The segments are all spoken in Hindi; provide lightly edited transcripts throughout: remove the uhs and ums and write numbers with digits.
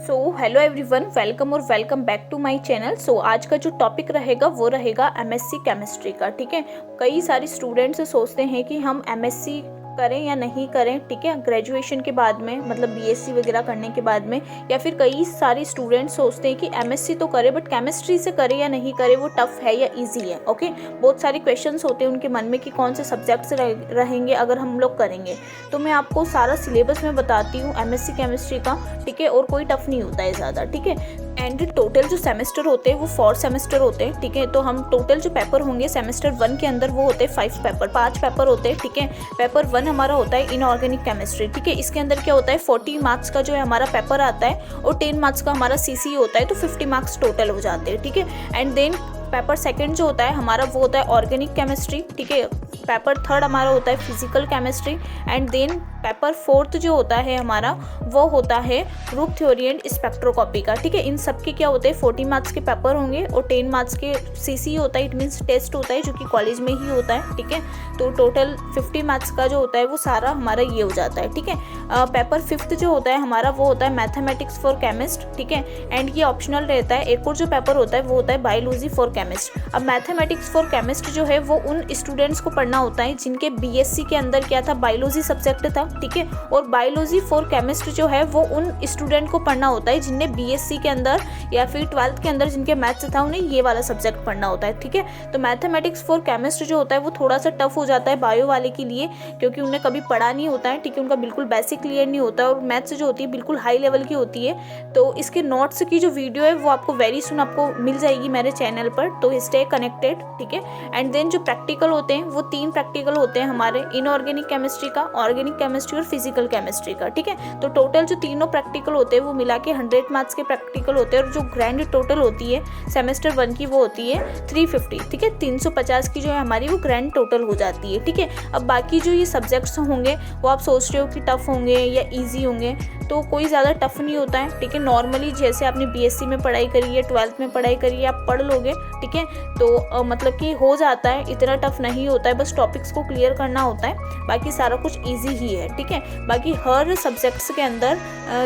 सो हेलो एवरीवन, वेलकम और welcome back to my channel. So आज का जो टॉपिक रहेगा वो रहेगा एमएससी केमिस्ट्री का। ठीक है, कई सारे स्टूडेंट्स सोचते हैं कि हम एमएससी करें या नहीं करें। ठीक है, ग्रेजुएशन के बाद में मतलब बीएससी वगैरह करने के बाद में, या फिर कई सारे स्टूडेंट्स सोचते हैं कि एमएससी तो करें बट केमिस्ट्री से करें या नहीं करें, वो टफ है या इजी है। ओके, बहुत सारे क्वेश्चंस होते हैं उनके मन में कि कौन से सब्जेक्ट्स रहेंगे अगर हम लोग करेंगे। तो मैं आपको सारा सिलेबस में बताती हूँ एमएससी केमिस्ट्री का। ठीक है, और कोई टफ नहीं होता है ज़्यादा। ठीक है, एंड टोटल जो सेमेस्टर होते हैं वो 4 सेमेस्टर होते हैं। ठीक है, तो हम टोटल जो पेपर होंगे सेमेस्टर 1 के अंदर वो होते हैं 5 पेपर, 5 पेपर होते हैं। ठीक है, पेपर 1 हमारा होता है इनऑर्गेनिक केमिस्ट्री। ठीक है, इसके अंदर क्या होता है 40 मार्क्स का जो है हमारा पेपर आता है और 10 मार्क्स का हमारा सीसी होता है, तो 50 मार्क्स टोटल हो जाते हैं। ठीक है, एंड देन पेपर सेकंड जो होता है हमारा वो होता है ऑर्गेनिक केमिस्ट्री। ठीक है, पेपर थर्ड हमारा होता है physical chemistry, and then paper fourth जो होता है हमारा वो होता है ग्रुप थ्योरी एंड स्पेक्ट्रोकॉपी का। ठीक है, इन सब के क्या होते हैं 40 मार्क्स के पेपर होंगे और 10 मार्क्स के सीसी होता है, इट मीन्स टेस्ट होता है जो कि कॉलेज में ही होता है। ठीक है, तो टोटल 50 मार्क्स का जो होता है वो सारा हमारा ये हो जाता है। ठीक है, पेपर फिफ्थ जो होता है हमारा वो होता है मैथमेटिक्स फॉर केमिस्ट। ठीक है, एंड ये ऑप्शनल रहता है। एक और जो पेपर होता है वो होता है बायोलॉजी फॉर केमिस्ट। अब मैथमेटिक्स फॉर केमिस्ट जो है वो उन स्टूडेंट्स को पढ़ना होता है जिनके बीएससी के अंदर क्या था, बायोलॉजी सब्जेक्ट था। ठीक है, और बायोलॉजी फॉर केमिस्ट जो है वो उन स्टूडेंट को पढ़ना होता है जिनने बीएससी के अंदर या फिर 12th के अंदर जिनके मैथ्स था उन्हें ये वाला सब्जेक्ट पढ़ना होता है। ठीक है, तो मैथमेटिक्स फॉर केमिस्ट जो होता है वो थोड़ा सा टफ हो जाता है बायो वाले के लिए, क्योंकि उन्हें कभी पढ़ा नहीं होता है। ठीक है, उनका बिल्कुल बेसिक क्लियर नहीं होता है और मैथ्स जो होती है बिल्कुल हाई लेवल की होती है। तो इसके नोट्स की जो वीडियो है वो आपको वेरी सुन आपको मिल जाएगी मेरे चैनल पर, तो स्टे कनेक्टेड। ठीक है, एंड देन जो प्रैक्टिकल होते हैं वो 3 प्रैक्टिकल होते हैं हमारे इनऑर्गेनिक केमिस्ट्री का, ऑर्गेनिक केमिस्ट्री और फिजिकल केमिस्ट्री का। ठीक है, तो टोटल जो तीनों प्रैक्टिकल होते हैं वो मिला के 100 मार्क्स के प्रैक्टिकल होते हैं, और जो ग्रैंड टोटल होती है सेमेस्टर 1 की वो होती है 350। ठीक है, 350 की जो है हमारी वो ग्रैंड टोटल हो जाती है। ठीक है, अब बाकी जो ये सब्जेक्ट्स होंगे वो आप सोच रहे हो कि टफ होंगे या ईजी होंगे, तो कोई ज़्यादा टफ नहीं होता है। ठीक है, नॉर्मली जैसे आपने बीएससी में पढ़ाई करी है, 12th में पढ़ाई करी है, आप पढ़ लोगे। ठीक है, तो मतलब कि हो जाता है, इतना टफ नहीं होता है, बस टॉपिक्स को क्लियर करना होता है, बाकी सारा कुछ ईजी ही है। ठीक है, बाकी हर सब्जेक्ट्स के अंदर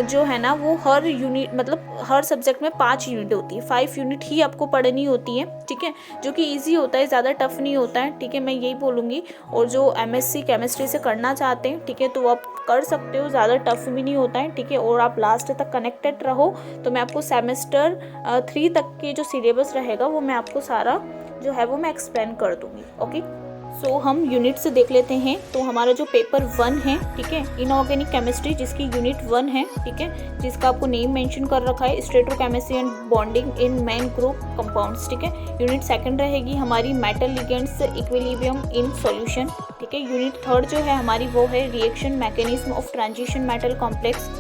जो है ना वो हर यूनिट मतलब हर सब्जेक्ट में 5 यूनिट होती है, 5 यूनिट ही आपको पढ़नी होती है। ठीक है, जो कि ईजी होता है, ज़्यादा टफ नहीं होता है। ठीक है, मैं यही बोलूँगी। और जो एमएससी केमिस्ट्री से करना चाहते हैं, ठीक है, तो आप कर सकते हो, ज़्यादा टफ भी नहीं होता है। ठीक है, और आप लास्ट तक कनेक्टेड रहो तो मैं आपको सेमेस्टर 3 तक के जो सिलेबस रहेगा वो मैं आपको सारा जो है वो मैं एक्सप्लेन कर दूँगी। ओके, सो हम यूनिट से देख लेते हैं। तो हमारा जो पेपर 1 है, ठीक है, इनऑर्गेनिक केमिस्ट्री जिसकी यूनिट 1 है, ठीक है, जिसका आपको नेम मेंशन कर रखा है stereochemistry and bonding in main group compounds. ठीक है, यूनिट 2 रहेगी हमारी metal ligands equilibrium in solution. ठीक है, यूनिट 3 जो है हमारी वो है reaction mechanism of transition metal complex.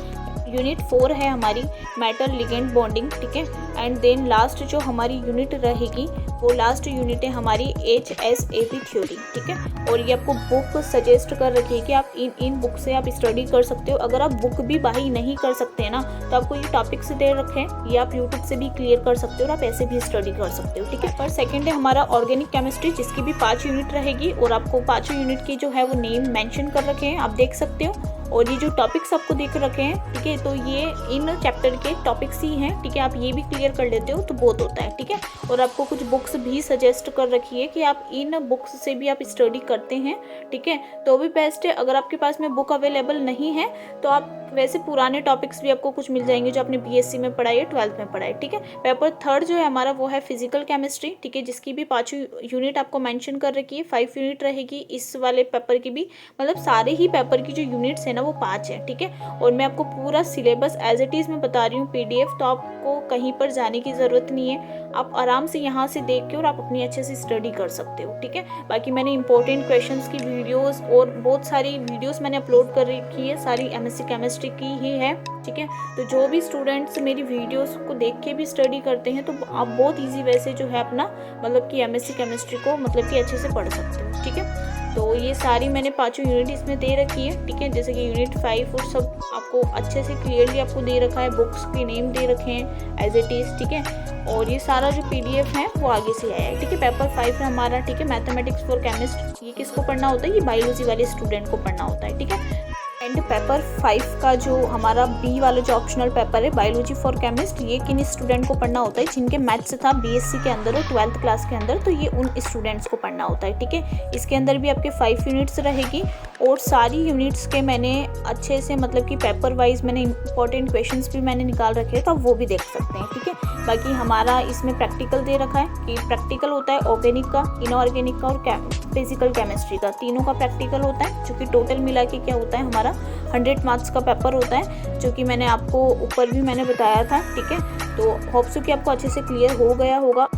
Unit 4 है हमारी मेटल लिगेंड बॉन्डिंग। ठीक है, एंड देन लास्ट जो हमारी यूनिट रहेगी वो लास्ट यूनिट है हमारी HSAP थ्योरी। ठीक है, और ये आपको बुक सजेस्ट कर रखी है कि आप इन बुक से आप स्टडी कर सकते हो। अगर आप बुक भी बाई नहीं कर सकते हैं ना तो आपको ये टॉपिक्स दे रखे हैं, ये आप यूट्यूब से भी क्लियर कर सकते हो और आप ऐसे भी स्टडी कर सकते हो। ठीक है, पर सेकेंड है हमारा ऑर्गेनिक केमिस्ट्री जिसकी भी 5 यूनिट रहेगी, और आपको 5 यूनिट की जो है वो नेम मैंशन कर रखे हैं, आप देख सकते हो। और ये जो टॉपिक्स आपको देख रखे हैं, ठीक है, तो ये इन चैप्टर के टॉपिक्स ही हैं। ठीक है, आप ये भी क्लियर कर लेते हो तो बहुत होता है। ठीक है, और आपको कुछ बुक्स भी सजेस्ट कर रखी है कि आप इन बुक्स से भी आप स्टडी करते हैं। ठीक है, तो भी बेस्ट है। अगर आपके पास में बुक अवेलेबल नहीं है तो आप वैसे पुराने टॉपिक्स भी आपको कुछ मिल जाएंगे जो आपने बीएससी में पढ़ाई है, 12th में पढ़ाई। ठीक है, पेपर 3 जो है हमारा वो है फिजिकल केमिस्ट्री। ठीक है, जिसकी भी 5 यूनिट आपको मेंशन कर रखी है, 5 यूनिट रहेगी इस वाले पेपर की भी, मतलब सारे ही पेपर की जो यूनिट्स है ना वो 5 है। ठीक है, और मैं आपको पूरा सिलेबस एज इट इज़ में बता रही हूँ PDF, तो आपको कहीं पर जाने की ज़रूरत नहीं है, आप आराम से यहाँ से देख के और आप अपनी अच्छे से स्टडी कर सकते हो। ठीक है, बाकी मैंने इंपॉर्टेंट क्वेश्चंस की वीडियोस और बहुत सारी वीडियोस मैंने अपलोड कर रखी है, सारी एमएससी केमिस्ट्री की ही है। ठीक है, तो जो भी स्टूडेंट्स मेरी वीडियोस को देख के भी स्टडी करते हैं तो आप बहुत ईजी वे से जो है अपना मतलब कि एमएससी केमिस्ट्री को मतलब कि अच्छे से पढ़ सकते हो। ठीक है, तो ये सारी मैंने 5 यूनिट इसमें दे रखी है। ठीक है, जैसे कि यूनिट 5 और सब आपको अच्छे से क्लियरली आपको दे रखा है, बुक्स के नेम दे रखे हैं एज इट इज़। ठीक है, और ये सारा जो PDF है वो आगे से आया है। ठीक है, पेपर 5 है हमारा। ठीक है, मैथमेटिक्स फॉर केमिस्ट, ये किसको पढ़ना होता है, ये बायोलॉजी वाले स्टूडेंट को पढ़ना होता है। ठीक है, एंड पेपर 5 का जो हमारा बी वाला जो ऑप्शनल पेपर है बायोलॉजी फॉर केमिस्ट, ये किन स्टूडेंट को पढ़ना होता है जिनके मैथ्स था बीएससी के अंदर और 12th क्लास के अंदर, तो ये उन स्टूडेंट्स को पढ़ना होता है। ठीक है, इसके अंदर भी आपके 5 यूनिट्स रहेगी और सारी यूनिट्स के मैंने अच्छे से मतलब कि पेपर वाइज मैंने इंपॉर्टेंट क्वेश्चंस भी मैंने निकाल रखे हैं, तो आप वो भी देख सकते हैं। ठीक है, बाकी हमारा इसमें प्रैक्टिकल दे रखा है कि प्रैक्टिकल होता है ऑर्गेनिक का, इनऑर्गेनिक का और फिजिकल केमिस्ट्री का, तीनों का प्रैक्टिकल होता है, जो कि टोटल मिला के क्या होता है हमारा 100 मार्क्स का पेपर होता है, जो कि मैंने आपको ऊपर भी मैंने बताया था। ठीक है, तो होप्स कि आपको अच्छे से क्लियर हो गया होगा।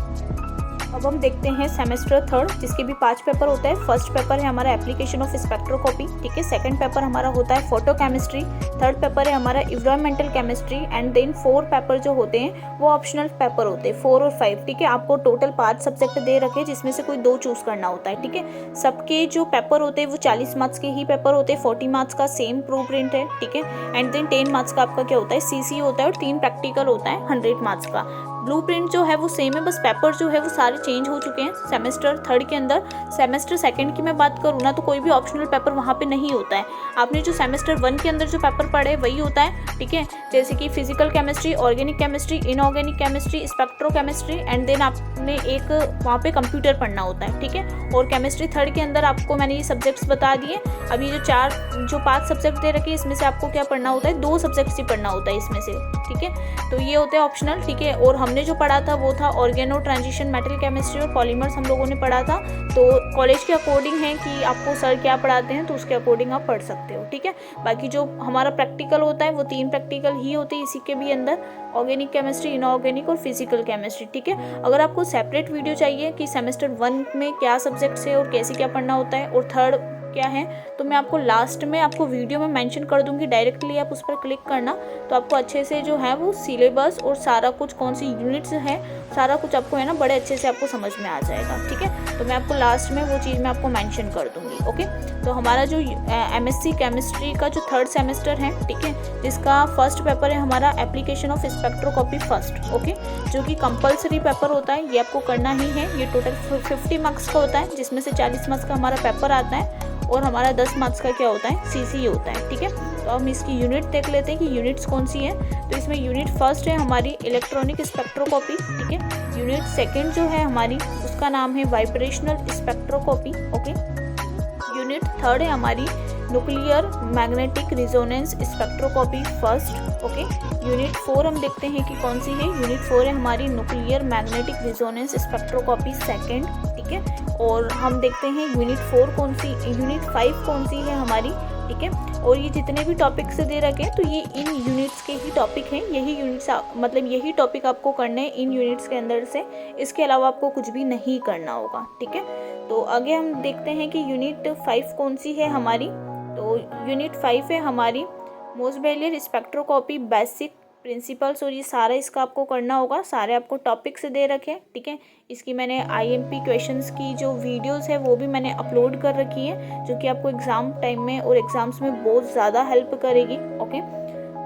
अब हम देखते हैं सेमेस्टर 3 जिसके भी 5 पेपर होते हैं। फर्स्ट पेपर है हमारा एप्लीकेशन ऑफ स्पेक्ट्रोस्कोपी। ठीक है, सेकंड पेपर हमारा होता है फोटो केमिस्ट्री, थर्ड पेपर है हमारा environmental chemistry and then 4 paper जो होते हैं वो ऑप्शनल पेपर होते हैं 4 और 5। ठीक है, आपको टोटल 5 सब्जेक्ट दे रखे हैं जिसमें से कोई 2 चूज करना होता है। ठीक है, सबके जो पेपर होते हैं वो 40 मार्क्स के ही पेपर होते हैं, 40 मार्क्स का सेम प्रूफ प्रिंट है। ठीक है, एंड देन 10 मार्क्स का आपका क्या होता है सीसी होता है और 3 प्रैक्टिकल होता है 100 मार्क्स का। ब्लूप्रिंट जो है वो सेम है, बस पेपर जो है वो सारे चेंज हो चुके हैं सेमेस्टर 3 के अंदर। सेमेस्टर 2 की मैं बात करूँ ना तो कोई भी ऑप्शनल पेपर वहाँ पे नहीं होता है। आपने जो सेमेस्टर 1 के अंदर जो पेपर पढ़े वही होता है। ठीक है, जैसे कि physical chemistry, organic chemistry, inorganic chemistry, spectrochemistry and then आपने एक वहाँ पे कंप्यूटर पढ़ना होता है। ठीक है, और केमिस्ट्री 3 के अंदर आपको मैंने ये सब्जेक्ट्स बता दिए। अभी जो 5 सब्जेक्ट दे रखे हैं इसमें से आपको क्या पढ़ना होता है, 2 सब्जेक्ट्स ही पढ़ना होता है इसमें से। ठीक है, तो ये होते हैं ऑप्शनल। ठीक है, और हमने जो पढ़ा था वो था ऑर्गेनो ट्रांजिशन मेटल केमिस्ट्री और पॉलीमर्स हम लोगों ने पढ़ा था। तो कॉलेज के अकॉर्डिंग है कि आपको सर क्या पढ़ाते हैं तो उसके अकॉर्डिंग आप पढ़ सकते हो। ठीक है, बाकी जो हमारा प्रैक्टिकल होता है वो 3 प्रैक्टिकल ही होते हैं इसी के भी अंदर, ऑर्गेनिक केमिस्ट्री, इनऑर्गेनिक और फिजिकल केमिस्ट्री। ठीक है, अगर आपको सेपरेट वीडियो चाहिए कि सेमेस्टर 1 में क्या सब्जेक्ट्स है और कैसे क्या पढ़ना होता है और 3rd क्या है, तो मैं आपको लास्ट में आपको वीडियो में मेंशन कर दूंगी, डायरेक्टली आप उस पर क्लिक करना तो आपको अच्छे से जो है वो सिलेबस और सारा कुछ कौन सी यूनिट्स है सारा कुछ आपको है ना बड़े अच्छे से आपको समझ में आ जाएगा। ठीक है, तो मैं आपको लास्ट में वो चीज़ मैं आपको मेंशन कर दूंगी। ओके, तो हमारा जो एमएससी केमिस्ट्री का जो 3rd सेमेस्टर है, ठीक है, जिसका फर्स्ट पेपर है हमारा application of spectroscopy first. Okay, जो कि कंपलसरी पेपर होता है, ये आपको करना ही है। ये टोटल 50 मार्क्स का होता है जिसमें से 40 मार्क्स का हमारा पेपर आता है और हमारा 10 मार्क्स का क्या होता है सीसी होता है। ठीक है, तो हम इसकी यूनिट देख लेते हैं कि यूनिट्स कौन सी है। तो इसमें यूनिट फर्स्ट है हमारी इलेक्ट्रॉनिक स्पेक्ट्रोस्कोपी। ठीक है, यूनिट सेकंड जो है हमारी उसका नाम है vibrational spectroscopy. Okay, unit 3rd है हमारी nuclear magnetic resonance spectroscopy first. Okay, unit 4 हम देखते हैं कि कौन सी है। यूनिट 4 है हमारी nuclear magnetic resonance spectroscopy second. ठीक है, और हम देखते हैं यूनिट 4 कौन सी, यूनिट 5 कौन सी है हमारी। ठीक है, और ये जितने भी टॉपिक्स दे रखे हैं तो ये इन यूनिट्स के ही टॉपिक हैं, यही यूनिट्स मतलब यही टॉपिक आपको करने हैं इन यूनिट्स के अंदर से, इसके अलावा आपको कुछ भी नहीं करना होगा। ठीक है, तो आगे हम देखते हैं कि यूनिट 5 कौन सी है हमारी। तो यूनिट 5 है हमारी मोसबेलियर स्पेक्ट्रोस्कोपी बेसिक प्रिंसिपल्स, और ये सारा इसका आपको करना होगा, सारे आपको टॉपिक्स दे रखे हैं। ठीक है, इसकी मैंने आईएमपी क्वेश्चंस की जो वीडियोस है वो भी मैंने अपलोड कर रखी है, जो कि आपको एग्ज़ाम टाइम में और एग्ज़ाम्स में बहुत ज़्यादा हेल्प करेगी। ओके,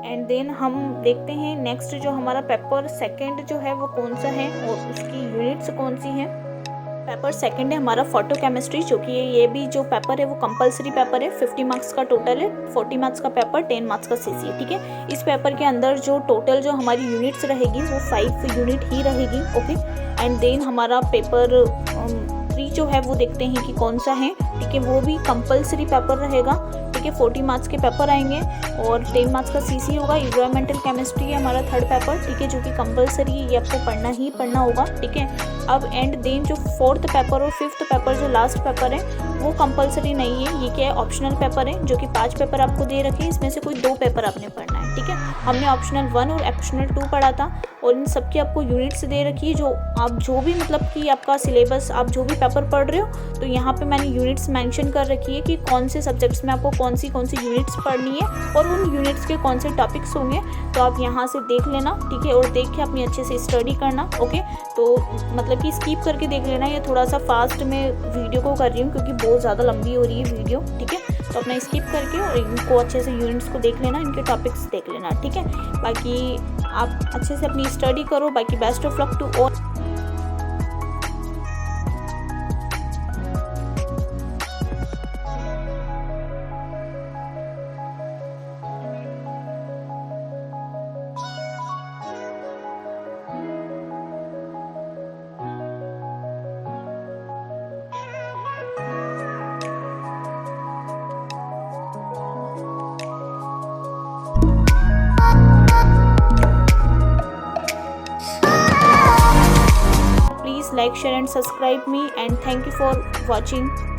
एंड देन हम देखते हैं नेक्स्ट जो हमारा पेपर सेकंड जो है वो कौन सा है और उसकी यूनिट्स कौन सी हैं। पेपर सेकंड है हमारा फोटो केमिस्ट्री, जो कि ये भी जो पेपर है वो कंपलसरी पेपर है, 50 मार्क्स का टोटल है, 40 मार्क्स का पेपर, 10 मार्क्स का सीसी है। ठीक है, इस पेपर के अंदर जो टोटल जो हमारी यूनिट्स रहेगी वो 5 यूनिट ही रहेगी। ओके, एंड देन हमारा पेपर 3 जो है वो देखते हैं कि कौन सा है। ठीक है, वो भी कंपलसरी पेपर रहेगा। ठीक है, 40 मार्क्स के पेपर आएंगे और 10 मार्क्स का सीसी होगा। इन्वायरमेंटल केमिस्ट्री है हमारा 3rd पेपर। ठीक है, जो कि कंपलसरी है, ये आपको पढ़ना ही पढ़ना होगा। ठीक है, अब एंड देन जो 4th पेपर और 5th पेपर जो लास्ट पेपर है वो कंपलसरी नहीं है, ये क्या है ऑप्शनल पेपर है, जो कि 5 पेपर आपको दे रखे हैं, इसमें से कोई 2 पेपर आपने पढ़ना है। ठीक है, हमने ऑप्शनल 1 और ऑप्शनल 2 पढ़ा था और इन सब की आपको यूनिट्स दे रखी है, जो आप जो भी मतलब कि आपका सिलेबस आप जो भी पेपर पढ़ रहे हो तो यहाँ पे मैंने यूनिट्स मेंशन कर रखी है कि कौन से सब्जेक्ट्स में आपको कौन सी यूनिट्स पढ़नी है और उन यूनिट्स के कौन से टॉपिक्स होंगे, तो आप यहाँ से देख लेना। ठीक है, और देख के अपनी अच्छे से स्टडी करना। ओके, तो मतलब कि स्किप करके देख लेना, ये थोड़ा सा फास्ट में वीडियो को कर रही हूँ क्योंकि बहुत ज़्यादा लंबी हो रही है वीडियो। ठीक है, तो अपना स्किप करके और इनको अच्छे से यूनिट्स को देख लेना, इनके टॉपिक्स देख लेना। ठीक है, बाकी आप अच्छे से अपनी स्टडी करो। बाकी best of luck to all. like, share and subscribe me, and thank you for watching.